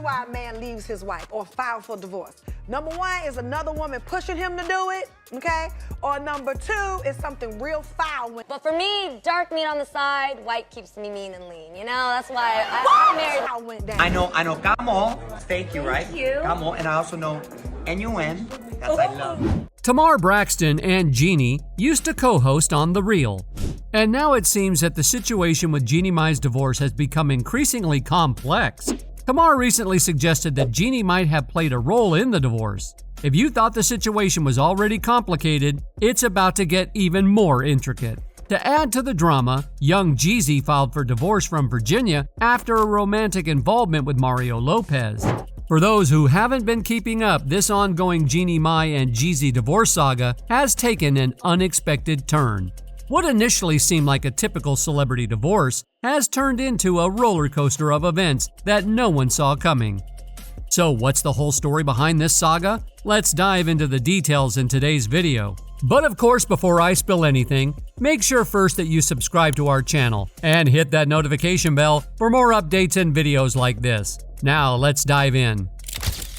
reasons why a man leaves his wife or files for divorce. Number one is another woman pushing him to do it, okay? Or number two is something real foul. But for me, dark meat on the side, white keeps me mean and lean, you know? That's why I married. I went down. I know Camo, thank you, right? Thank you. Camo, and I also know N-U-N, that's I love. Tamar Braxton and Jeannie used to co-host on The Real. And now it seems that the situation with Jeannie Mai's divorce has become increasingly complex. Tamar recently suggested that Jeannie might have played a role in the divorce. If you thought the situation was already complicated, it's about to get even more intricate. To add to the drama, young Jeezy filed for divorce from Virginia after a romantic involvement with Mario Lopez. For those who haven't been keeping up, this ongoing Jeannie Mai and Jeezy divorce saga has taken an unexpected turn. What initially seemed like a typical celebrity divorce has turned into a roller coaster of events that no one saw coming. So what's the whole story behind this saga? Let's dive into the details in today's video. But of course, before I spill anything, make sure first that you subscribe to our channel and hit that notification bell for more updates and videos like this. Now let's dive in.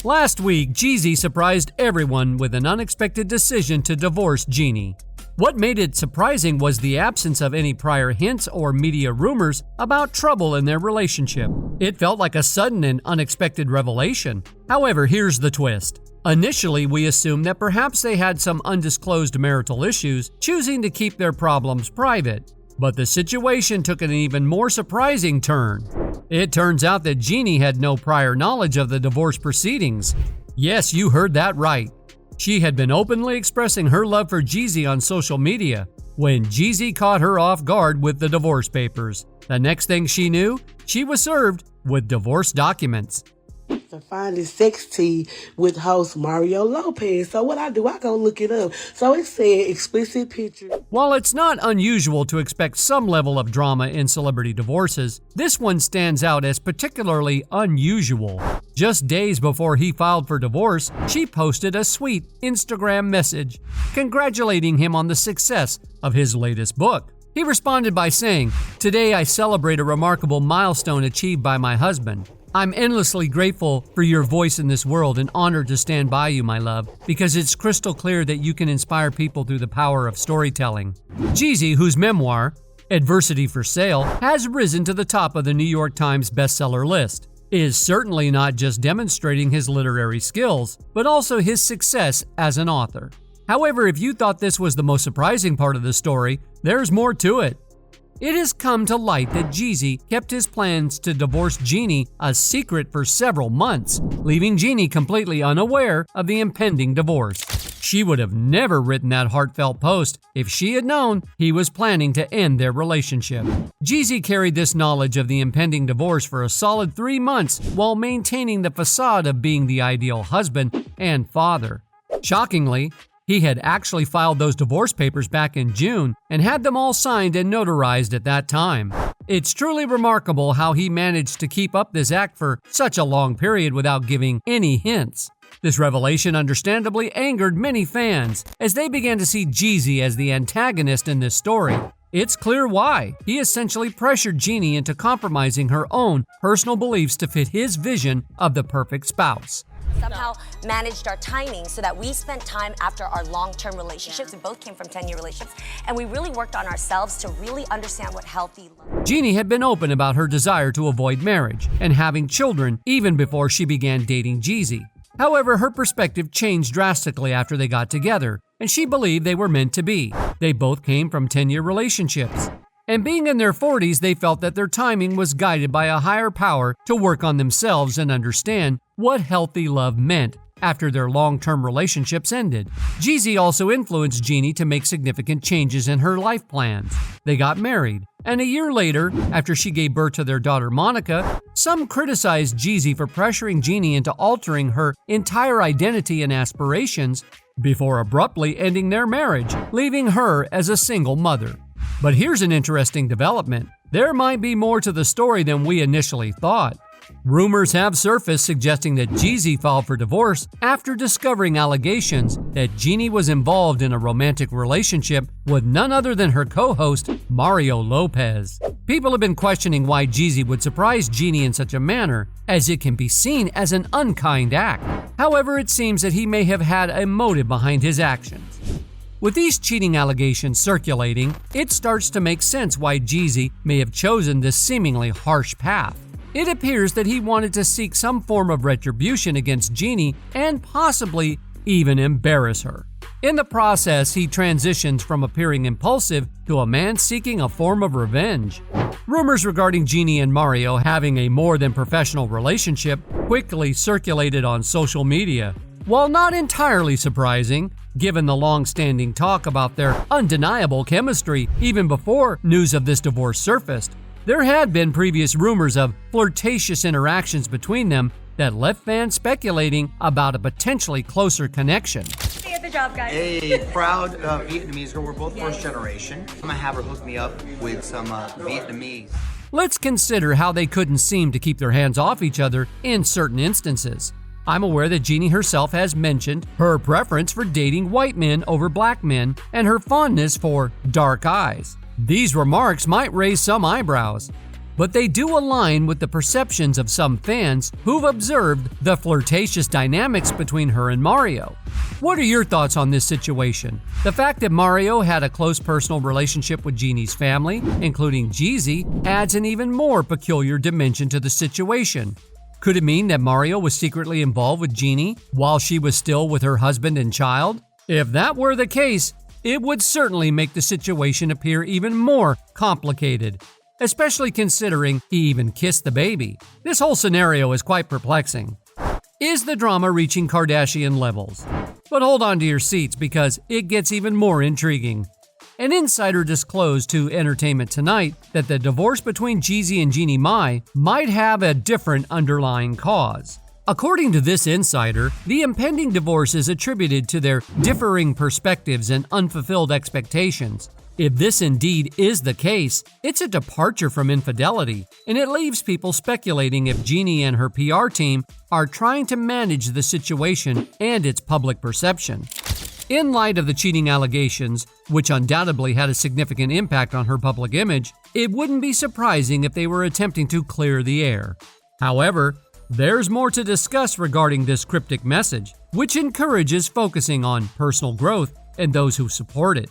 Last week, Jeezy surprised everyone with an unexpected decision to divorce Jeannie. What made it surprising was the absence of any prior hints or media rumors about trouble in their relationship. It felt like a sudden and unexpected revelation. However, here's the twist. Initially, we assumed that perhaps they had some undisclosed marital issues, choosing to keep their problems private. But the situation took an even more surprising turn. It turns out that Jeannie had no prior knowledge of the divorce proceedings. Yes, you heard that right. She had been openly expressing her love for Jeezy on social media when Jeezy caught her off guard with the divorce papers. The next thing she knew, she was served with divorce documents. To find this sex tea with host Mario Lopez. So what I do, I go look it up. So it said explicit picture. While it's not unusual to expect some level of drama in celebrity divorces, this one stands out as particularly unusual. Just days before he filed for divorce, she posted a sweet Instagram message congratulating him on the success of his latest book. He responded by saying, "Today I celebrate a remarkable milestone achieved by my husband. I'm endlessly grateful for your voice in this world and honored to stand by you, my love, because it's crystal clear that you can inspire people through the power of storytelling." Jeezy, whose memoir, Adversity for Sale, has risen to the top of the New York Times bestseller list, is certainly not just demonstrating his literary skills, but also his success as an author. However, if you thought this was the most surprising part of the story, there's more to it. It has come to light that Jeezy kept his plans to divorce Jeannie a secret for several months, leaving Jeannie completely unaware of the impending divorce. She would have never written that heartfelt post if she had known he was planning to end their relationship. Jeezy carried this knowledge of the impending divorce for a solid 3 months while maintaining the facade of being the ideal husband and father. Shockingly, he had actually filed those divorce papers back in June and had them all signed and notarized at that time. It's truly remarkable how he managed to keep up this act for such a long period without giving any hints. This revelation understandably angered many fans as they began to see Jeezy as the antagonist in this story. It's clear why. He essentially pressured Jeannie into compromising her own personal beliefs to fit his vision of the perfect spouse. Somehow managed our timing so that we spent time after our long-term relationships. We both came from 10-year relationships, and we really worked on ourselves to really understand what healthy love. Jeannie had been open about her desire to avoid marriage and having children even before she began dating Jeezy. However, her perspective changed drastically after they got together, and she believed they were meant to be. They both came from 10-year relationships. And being in their 40s, they felt that their timing was guided by a higher power to work on themselves and understand what healthy love meant after their long-term relationships ended. Jeezy also influenced Jeannie to make significant changes in her life plans. They got married, and a year later, after she gave birth to their daughter Monica, some criticized Jeezy for pressuring Jeannie into altering her entire identity and aspirations before abruptly ending their marriage, leaving her as a single mother. But here's an interesting development. There might be more to the story than we initially thought. Rumors have surfaced suggesting that Jeezy filed for divorce after discovering allegations that Jeannie was involved in a romantic relationship with none other than her co-host, Mario Lopez. People have been questioning why Jeezy would surprise Jeannie in such a manner, as it can be seen as an unkind act. However, it seems that he may have had a motive behind his actions. With these cheating allegations circulating, it starts to make sense why Jeezy may have chosen this seemingly harsh path. It appears that he wanted to seek some form of retribution against Jeannie and possibly even embarrass her. In the process, he transitions from appearing impulsive to a man seeking a form of revenge. Rumors regarding Jeannie and Mario having a more than professional relationship quickly circulated on social media. While not entirely surprising, given the long-standing talk about their undeniable chemistry even before news of this divorce surfaced, there had been previous rumors of flirtatious interactions between them that left fans speculating about a potentially closer connection. Get the job, guys. A proud Vietnamese girl. We're both first generation. I'm gonna have her hook me up with some Vietnamese. Let's consider how they couldn't seem to keep their hands off each other in certain instances. I'm aware that Jeannie herself has mentioned her preference for dating white men over black men and her fondness for dark eyes. These remarks might raise some eyebrows, but they do align with the perceptions of some fans who've observed the flirtatious dynamics between her and Mario. What are your thoughts on this situation? The fact that Mario had a close personal relationship with Jeannie's family, including Jeezy, adds an even more peculiar dimension to the situation. Could it mean that Mario was secretly involved with Jeannie while she was still with her husband and child? If that were the case, it would certainly make the situation appear even more complicated, especially considering he even kissed the baby. This whole scenario is quite perplexing. Is the drama reaching Kardashian levels? But hold on to your seats because it gets even more intriguing. An insider disclosed to Entertainment Tonight that the divorce between Jeezy and Jeannie Mai might have a different underlying cause. According to this insider, the impending divorce is attributed to their differing perspectives and unfulfilled expectations. If this indeed is the case, it's a departure from infidelity, and it leaves people speculating if Jeannie and her PR team are trying to manage the situation and its public perception. In light of the cheating allegations, which undoubtedly had a significant impact on her public image, it wouldn't be surprising if they were attempting to clear the air. However, there's more to discuss regarding this cryptic message, which encourages focusing on personal growth and those who support it.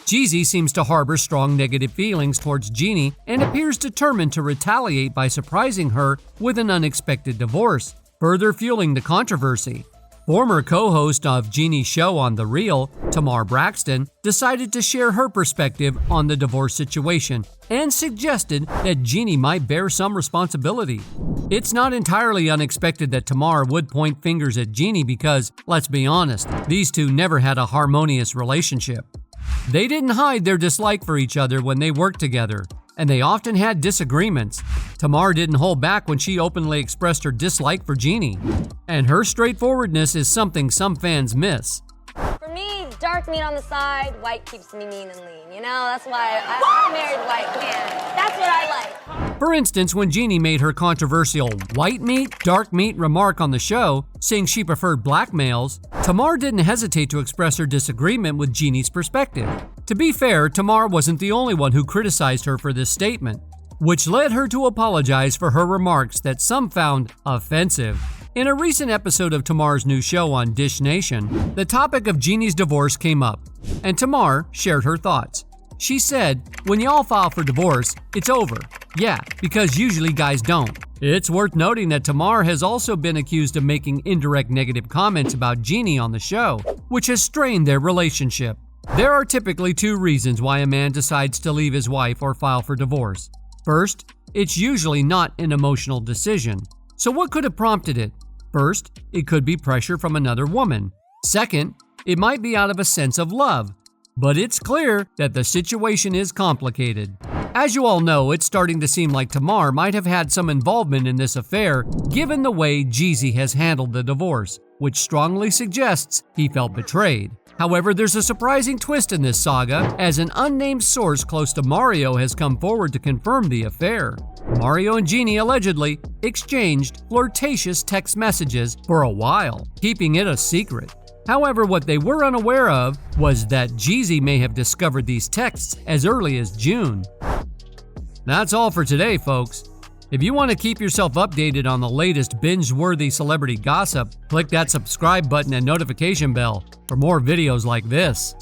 Jeezy seems to harbor strong negative feelings towards Jeannie and appears determined to retaliate by surprising her with an unexpected divorce, further fueling the controversy. Former co-host of Jeannie's show on The Real, Tamar Braxton, decided to share her perspective on the divorce situation and suggested that Jeannie might bear some responsibility. It's not entirely unexpected that Tamar would point fingers at Jeannie because, let's be honest, these two never had a harmonious relationship. They didn't hide their dislike for each other when they worked together, and they often had disagreements. Tamar didn't hold back when she openly expressed her dislike for Jeannie, and her straightforwardness is something some fans miss. For me, dark meat on the side, white keeps me mean and lean. You know, that's why I married white man. That's what I like. For instance, when Jeannie made her controversial white meat, dark meat remark on the show, saying she preferred black males, Tamar didn't hesitate to express her disagreement with Jeannie's perspective. To be fair, Tamar wasn't the only one who criticized her for this statement, which led her to apologize for her remarks that some found offensive. In a recent episode of Tamar's new show on Dish Nation, the topic of Jeannie's divorce came up, and Tamar shared her thoughts. She said, "When y'all file for divorce, it's over. Yeah, because usually guys don't." It's worth noting that Tamar has also been accused of making indirect negative comments about Jeannie on the show, which has strained their relationship. There are typically two reasons why a man decides to leave his wife or file for divorce. First, it's usually not an emotional decision. So what could have prompted it? First, it could be pressure from another woman. Second, it might be out of a sense of love. But it's clear that the situation is complicated. As you all know, it's starting to seem like Tamar might have had some involvement in this affair given the way Jeezy has handled the divorce, which strongly suggests he felt betrayed. However, there's a surprising twist in this saga, as an unnamed source close to Mario has come forward to confirm the affair. Mario and Jeannie allegedly exchanged flirtatious text messages for a while, keeping it a secret. However, what they were unaware of was that Jeezy may have discovered these texts as early as June. That's all for today, folks. If you want to keep yourself updated on the latest binge-worthy celebrity gossip, click that subscribe button and notification bell for more videos like this.